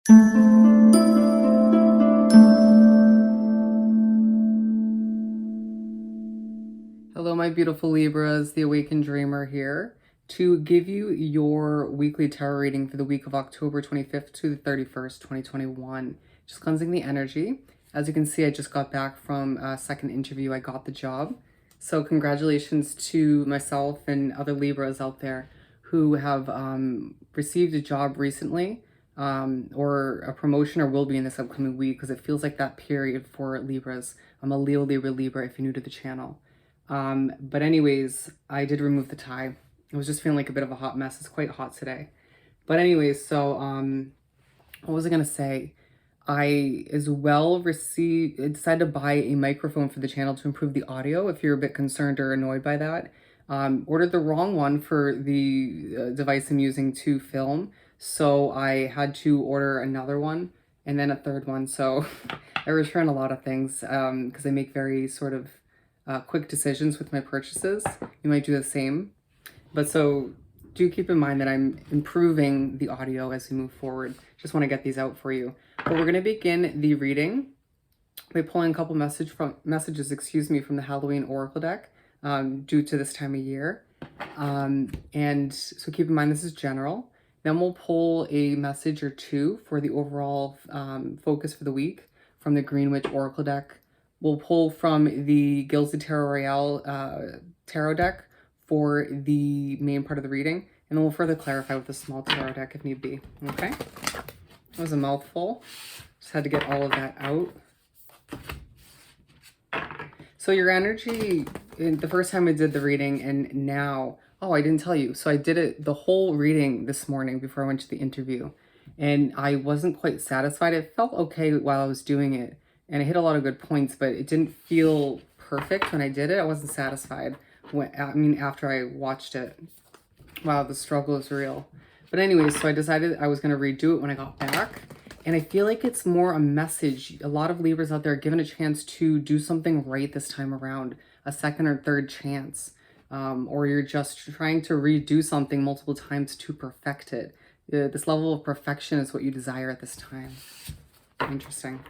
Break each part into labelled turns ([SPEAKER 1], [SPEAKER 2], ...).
[SPEAKER 1] Hello, my beautiful Libras, the Awakened Dreamer here to give you your weekly tarot reading for the week of October 25th to the 31st, 2021. Just cleansing the energy. As you can see, I just got back from a second interview. I got the job. So congratulations to myself and other Libras out there who have received a job recently or a promotion or will be in this upcoming week, because it feels like that period for Libras. I'm a Leo, Libra if you're new to the channel. But anyways, I did remove the tie. I was just feeling like a bit of a hot mess. It's quite hot today. But anyways, so what was I gonna say? I as well decided to buy a microphone for the channel to improve the audio if you're a bit concerned or annoyed by that. Ordered the wrong one for the device I'm using to film, so I had to order another one and then a third one. So I return a lot of things because I make very sort of quick decisions with my purchases. You might do the same. But so do keep in mind that I'm improving the audio as we move forward. Just want to get these out for you. But we're going to begin the reading by pulling a couple messages from the Halloween Oracle deck due to this time of year. And so keep in mind this is general. Then we'll pull a message or two for the overall focus for the week from the Green Witch Oracle deck. We'll pull from the Guilds of Tarot Royale tarot deck for the main part of the reading, and then we'll further clarify with a small tarot deck if need be. Okay? That was a mouthful. Just had to get all of that out. So your energy, the first time I did the reading and now, oh, I didn't tell you. So I did it the whole reading this morning before I went to the interview, and I wasn't quite satisfied. It felt okay while I was doing it, and it hit a lot of good points, but it didn't feel perfect when I did it. I wasn't satisfied after I watched it. Wow, the struggle is real. But anyways, so I decided I was going to redo it when I got back. And I feel like it's more a message. A lot of Libras out there are given a chance to do something right this time around. A second or third chance. Or you're just trying to redo something multiple times to perfect it. This level of perfection is what you desire at this time. Interesting.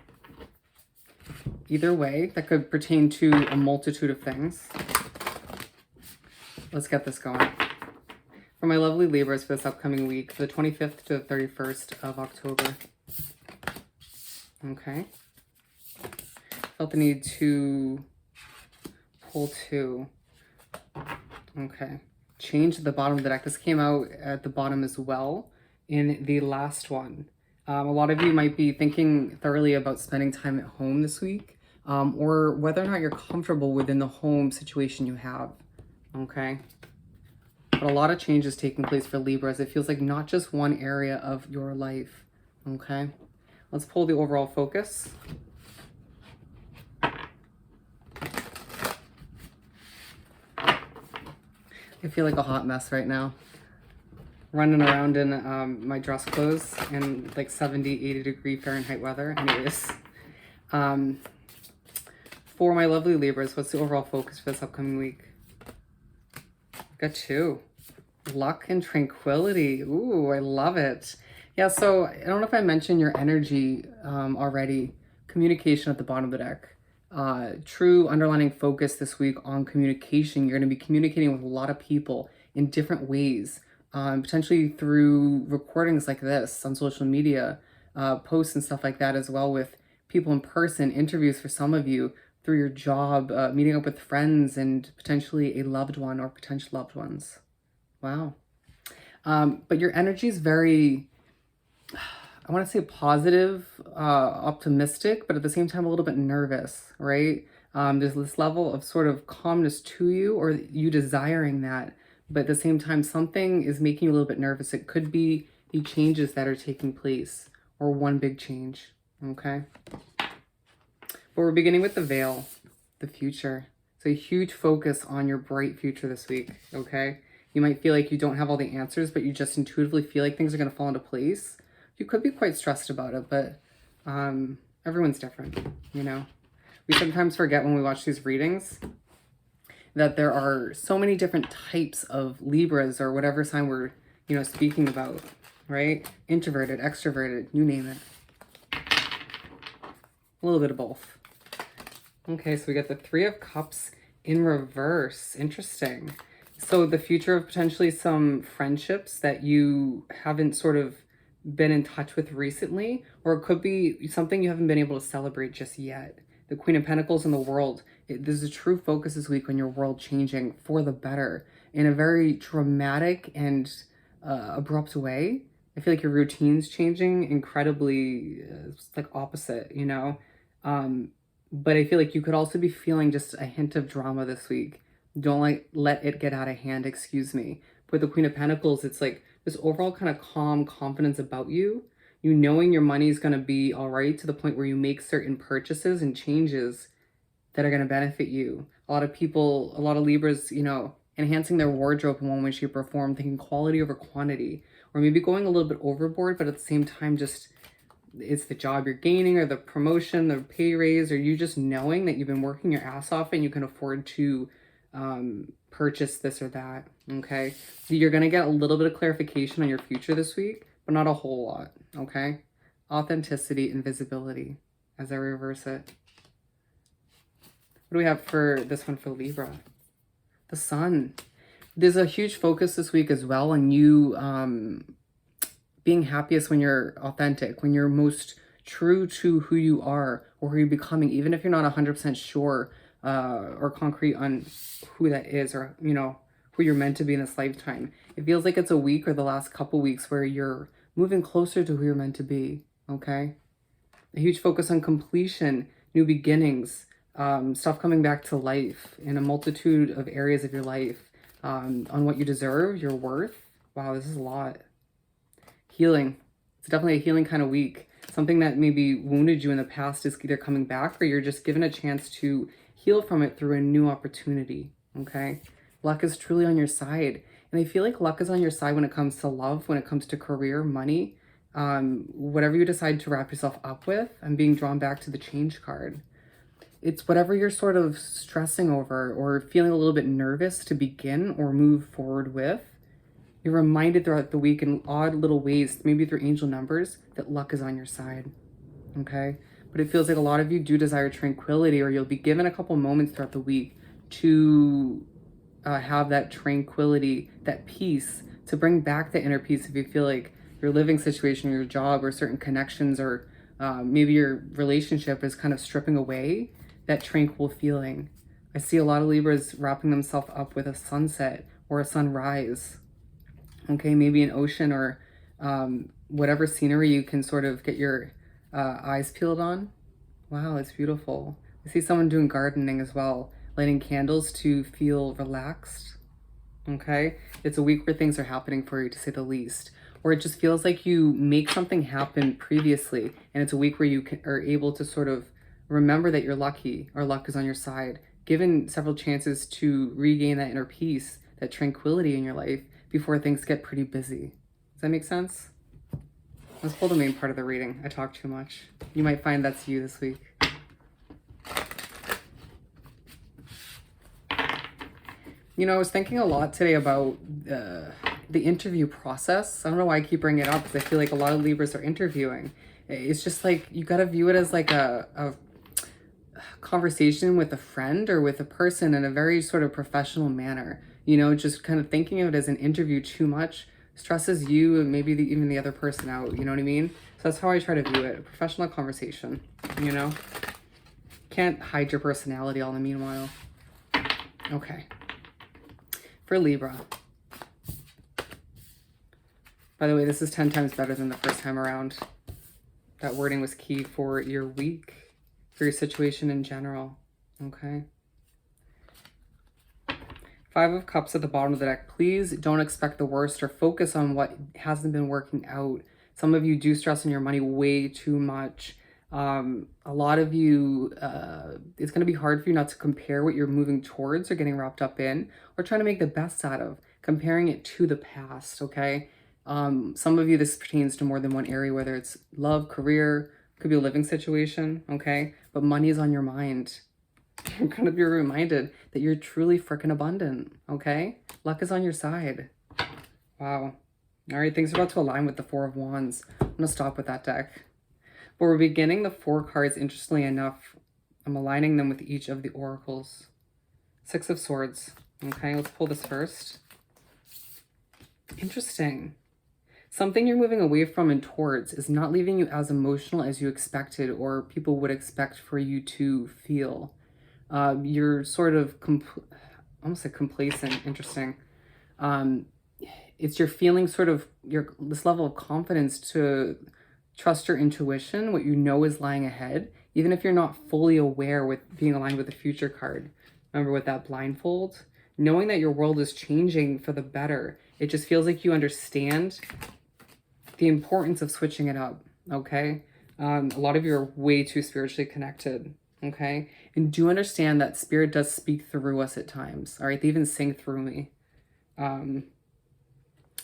[SPEAKER 1] Either way, that could pertain to a multitude of things. Let's get this going. For my lovely Libras for this upcoming week, the 25th to the 31st of October. Okay. Felt the need to pull two. Okay. Change the bottom of the deck. This came out at the bottom as well in the last one. A lot of you might be thinking thoroughly about spending time at home this week, or whether or not you're comfortable within the home situation you have. Okay. But a lot of changes taking place for Libras. It feels like not just one area of your life. Okay. Let's pull the overall focus. I feel like a hot mess right now. Running around in my dress clothes in like 70, 80 degree Fahrenheit weather. Anyways. For my lovely Libras, what's the overall focus for this upcoming week? Got two. Luck and tranquility. Ooh, I love it. Yeah, so I don't know if I mentioned your energy already. Communication at the bottom of the deck. True underlining focus this week on communication. You're going to be communicating with a lot of people in different ways. Potentially through recordings like this on social media, posts and stuff like that, as well with people in person, interviews for some of you, through your job, meeting up with friends and potentially a loved one or potential loved ones. Wow. But your energy is very, I want to say positive, optimistic, but at the same time a little bit nervous, right? There's this level of sort of calmness to you, or you desiring that, but at the same time something is making you a little bit nervous. It could be the changes that are taking place, or one big change, okay? But we're beginning with the veil, the future. So a huge focus on your bright future this week, okay? You might feel like you don't have all the answers, but you just intuitively feel like things are going to fall into place. You could be quite stressed about it, but everyone's different, you know? We sometimes forget when we watch these readings that there are so many different types of Libras or whatever sign we're, speaking about. right? Introverted, extroverted, you name it. A little bit of both. Okay, so we got the Three of Cups in reverse. Interesting. So the future of potentially some friendships that you haven't sort of been in touch with recently, or it could be something you haven't been able to celebrate just yet. The Queen of Pentacles in the world. There's a true focus this week on your world changing for the better in a very dramatic and abrupt way. I feel like your routine's changing incredibly, it's like opposite, you know? But I feel like you could also be feeling just a hint of drama this week. Don't let it get out of hand, excuse me. With the Queen of Pentacles, it's like this overall kind of calm confidence about you. You knowing your money's going to be all right to the point where you make certain purchases and changes that are going to benefit you. A lot of people, a lot of Libras, you know, enhancing their wardrobe in one way, shape, or form, thinking quality over quantity, or maybe going a little bit overboard, but at the same time, just it's the job you're gaining or the promotion, the pay raise, or you just knowing that you've been working your ass off and you can afford to purchase this or that. Okay. So you're going to get a little bit of clarification on your future this week, but not a whole lot. Okay. Authenticity and visibility as I reverse it. What do we have for this one for Libra? The Sun. There's a huge focus this week as well on you being happiest when you're authentic, when you're most true to who you are or who you're becoming, even if you're not 100% sure or concrete on who that is, or, you know, who you're meant to be in this lifetime. It feels like it's a week or the last couple weeks where you're moving closer to who you're meant to be, okay? A huge focus on completion, new beginnings, stuff coming back to life in a multitude of areas of your life, on what you deserve, your worth. Wow, this is a lot. Healing. It's definitely a healing kind of week. Something that maybe wounded you in the past is either coming back or you're just given a chance to heal from it through a new opportunity, okay? Luck is truly on your side. And I feel like luck is on your side when it comes to love, when it comes to career, money, whatever you decide to wrap yourself up with. I'm being drawn back to the Change card. It's whatever you're sort of stressing over or feeling a little bit nervous to begin or move forward with. You're reminded throughout the week in odd little ways, maybe through angel numbers, that luck is on your side, okay? But it feels like a lot of you do desire tranquility, or you'll be given a couple moments throughout the week to have that tranquility, that peace, to bring back the inner peace if you feel like your living situation, your job, or certain connections, or maybe your relationship is kind of stripping away that tranquil feeling. I see a lot of Libras wrapping themselves up with a sunset or a sunrise. Okay, maybe an ocean or whatever scenery you can sort of get your eyes peeled on. Wow, it's beautiful. I see someone doing gardening as well, lighting candles to feel relaxed. Okay, it's a week where things are happening for you, to say the least. Or it just feels like you make something happen previously, and it's a week where you are able to sort of remember that you're lucky, or luck is on your side, given several chances to regain that inner peace, that tranquility in your life before things get pretty busy. Does that make sense? Let's pull the main part of the reading. I talk too much. You might find that's you this week. You know, I was thinking a lot today about the interview process. I don't know why I keep bringing it up, because I feel like a lot of Libras are interviewing. It's just like, you got to view it as like a conversation with a friend or with a person in a very sort of professional manner. You know, just kind of thinking of it as an interview too much stresses you and maybe even the other person out. You know what I mean? So that's how I try to view it. A professional conversation, you know? Can't hide your personality all in the meanwhile. Okay. For Libra. By the way, this is 10 times better than the first time around. That wording was key for your week, for your situation in general. Okay. Five of Cups at the bottom of the deck. Please don't expect the worst or focus on what hasn't been working out. Some of you do stress on your money way too much. A lot of you, it's going to be hard for you not to compare what you're moving towards or getting wrapped up in, or trying to make the best out of, comparing it to the past, okay? Some of you, this pertains to more than one area, whether it's love, career, could be a living situation, okay? But money is on your mind. You're going to be reminded that you're truly freaking abundant, okay? Luck is on your side. Wow. All right, things are about to align with the Four of Wands. I'm going to stop with that deck. But we're beginning the 4 cards, interestingly enough. I'm aligning them with each of the oracles. 6 of Swords. Okay, let's pull this first. Interesting. Something you're moving away from and towards is not leaving you as emotional as you expected or people would expect for you to feel. You're sort of almost like complacent. Interesting. It's your feeling sort of this level of confidence to trust your intuition, what you know is lying ahead, even if you're not fully aware with being aligned with the future card. Remember with that blindfold? Knowing that your world is changing for the better. It just feels like you understand the importance of switching it up, okay? A lot of you are way too spiritually connected, okay? And do understand that spirit does speak through us at times, all right? They even sing through me.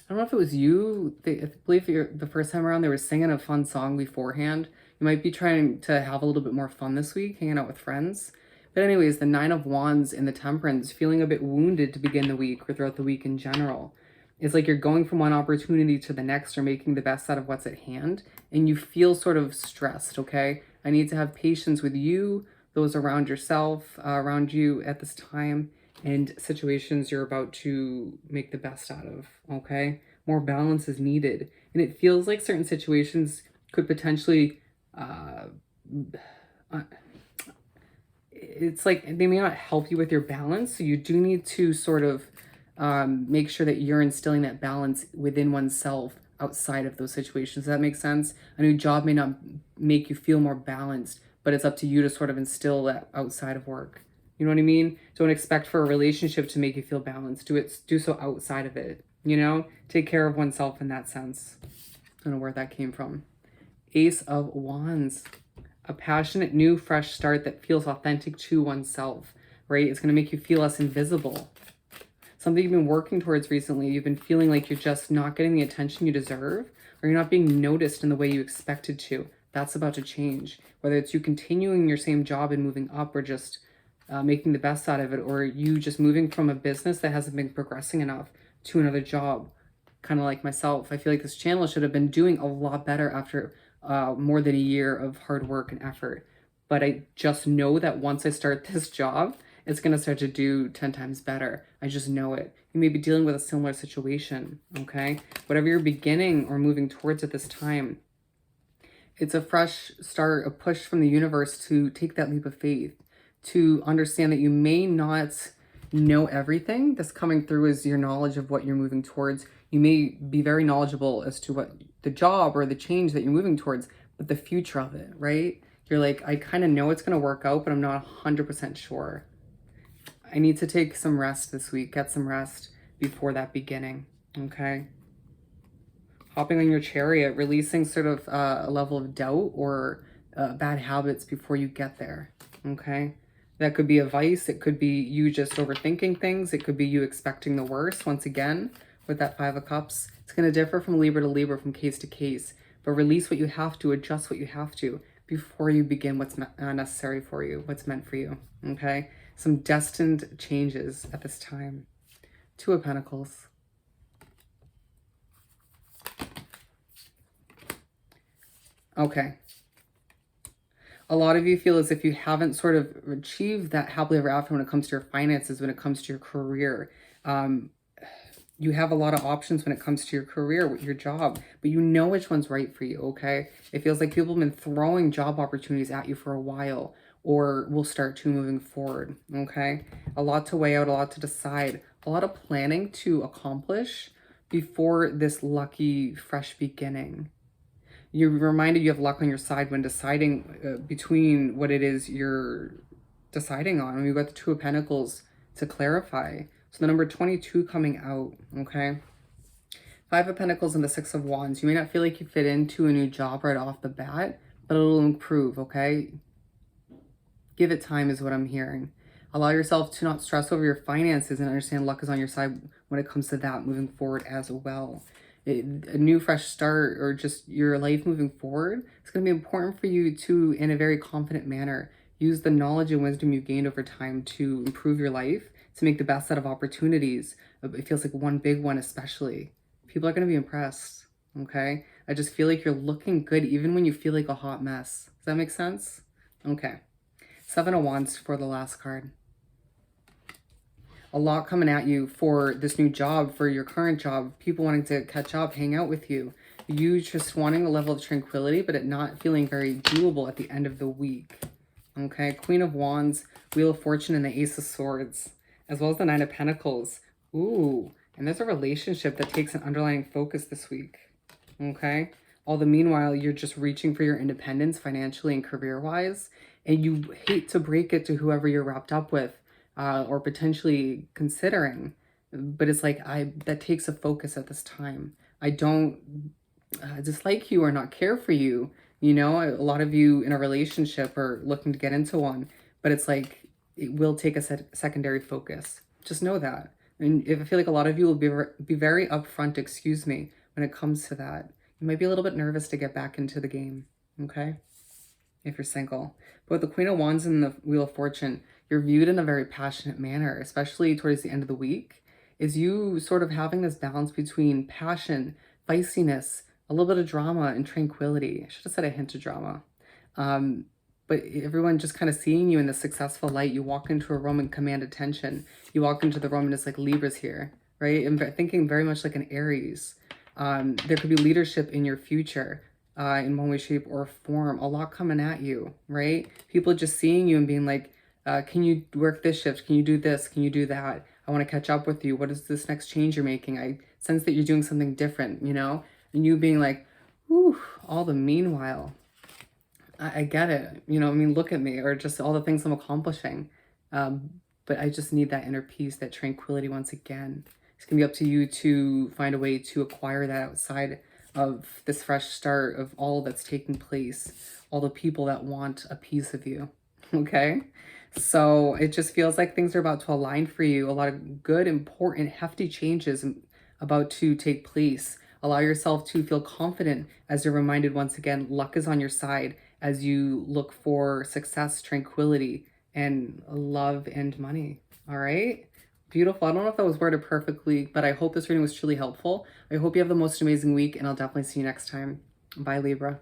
[SPEAKER 1] I don't know if it was you. I believe the first time around they were singing a fun song beforehand. You might be trying to have a little bit more fun this week, hanging out with friends. But anyways, the 9 of Wands and the Temperance, feeling a bit wounded to begin the week or throughout the week in general. It's like you're going from one opportunity to the next or making the best out of what's at hand. And you feel sort of stressed, okay? I need to have patience with you, those around yourself, around you at this time, and situations you're about to make the best out of, okay? More balance is needed. And it feels like certain situations could potentially, it's like they may not help you with your balance. So you do need to sort of make sure that you're instilling that balance within oneself outside of those situations. Does that make sense? A new job may not make you feel more balanced, but it's up to you to sort of instill that outside of work. You know what I mean? Don't expect for a relationship to make you feel balanced. Do so outside of it, you know? Take care of oneself in that sense. I don't know where that came from. Ace of Wands. A passionate, new, fresh start that feels authentic to oneself, right? It's going to make you feel less invisible. Something you've been working towards recently. You've been feeling like you're just not getting the attention you deserve, or you're not being noticed in the way you expected to. That's about to change. Whether it's you continuing your same job and moving up, or just making the best out of it, or you just moving from a business that hasn't been progressing enough to another job. Kind of like myself. I feel like this channel should have been doing a lot better after more than a year of hard work and effort. But I just know that once I start this job, it's going to start to do 10 times better. I just know it. You may be dealing with a similar situation, okay? Whatever you're beginning or moving towards at this time, it's a fresh start, a push from the universe to take that leap of faith, to understand that you may not know everything. That's coming through is your knowledge of what you're moving towards. You may be very knowledgeable as to what the job or the change that you're moving towards, but the future of it, right? You're like, I kind of know it's going to work out, but I'm not 100% sure. I need to take some rest this week, get some rest before that beginning, okay? Hopping on your chariot, releasing sort of a level of doubt or bad habits before you get there, okay? That could be a vice. It could be you just overthinking things. It could be you expecting the worst. Once again, with that 5 of Cups, it's going to differ from Libra to Libra, from case to case. But release what you have to, adjust what you have to before you begin what's necessary for you, what's meant for you, okay? Some destined changes at this time. 2 of Pentacles. Okay. A lot of you feel as if you haven't sort of achieved that happily ever after when it comes to your finances, when it comes to your career. You have a lot of options when it comes to your career, your job, but you know which one's right for you, okay? It feels like people have been throwing job opportunities at you for a while, or will start to moving forward, okay? A lot to weigh out, a lot to decide, a lot of planning to accomplish before this lucky, fresh beginning. You're reminded you have luck on your side when deciding between what it is you're deciding on. And we've got the 2 of Pentacles to clarify. So the number 22 coming out, okay? 5 of Pentacles and the 6 of Wands. You may not feel like you fit into a new job right off the bat, but it'll improve, okay? Give it time is what I'm hearing. Allow yourself to not stress over your finances and understand luck is on your side when it comes to that moving forward as well. A new fresh start or just your life moving forward, it's going to be important for you to, in a very confident manner, use the knowledge and wisdom you've gained over time to improve your life, to make the best out of opportunities. It feels like one big one especially. People are going to be impressed. Okay. I just feel like you're looking good even when you feel like a hot mess. Does that make sense? Okay. Seven of Wands for the last card. A lot coming at you for this new job, for your current job, people wanting to catch up, hang out with you. You just wanting a level of tranquility, but it not feeling very doable at the end of the week. Okay, Queen of Wands, Wheel of Fortune, and the Ace of Swords, as well as the Nine of Pentacles. Ooh, and there's a relationship that takes an underlying focus this week. Okay, all the meanwhile, you're just reaching for your independence financially and career-wise, and you hate to break it to whoever you're wrapped up with or potentially considering. But it's like, that takes a focus at this time. I don't dislike you or not care for you. You know, a lot of you in a relationship are looking to get into one, but it's like, it will take a secondary focus. Just know that. And if I feel like a lot of you will be very upfront, excuse me, when it comes to that. You might be a little bit nervous to get back into the game, okay? If you're single. But with the Queen of Wands and the Wheel of Fortune, you're viewed in a very passionate manner, especially towards the end of the week. Is you sort of having this balance between passion, feistiness, a little bit of drama, and tranquility. I should have said a hint of drama. But everyone just kind of seeing you in the successful light. You walk into a room and command attention. You walk into the room and it's like Libra's here, right? And thinking very much like an Aries. There could be leadership in your future in one way, shape, or form. A lot coming at you, right? People just seeing you and being like, can you work this shift? Can you do this? Can you do that? I want to catch up with you. What is this next change you're making? I sense that you're doing something different, you know? And you being like, whew, all the meanwhile. I get it. You know, I mean, look at me, or just all the things I'm accomplishing. But I just need that inner peace, that tranquility once again. It's going to be up to you to find a way to acquire that outside of this fresh start of all that's taking place, all the people that want a piece of you. Okay? So it just feels like things are about to align for you. A lot of good, important, hefty changes about to take place. Allow yourself to feel confident as you're reminded once again, luck is on your side as you look for success, tranquility, and love and money. All right? Beautiful. I don't know if that was worded perfectly, but I hope this reading was truly helpful. I hope you have the most amazing week, and I'll definitely see you next time. Bye, Libra.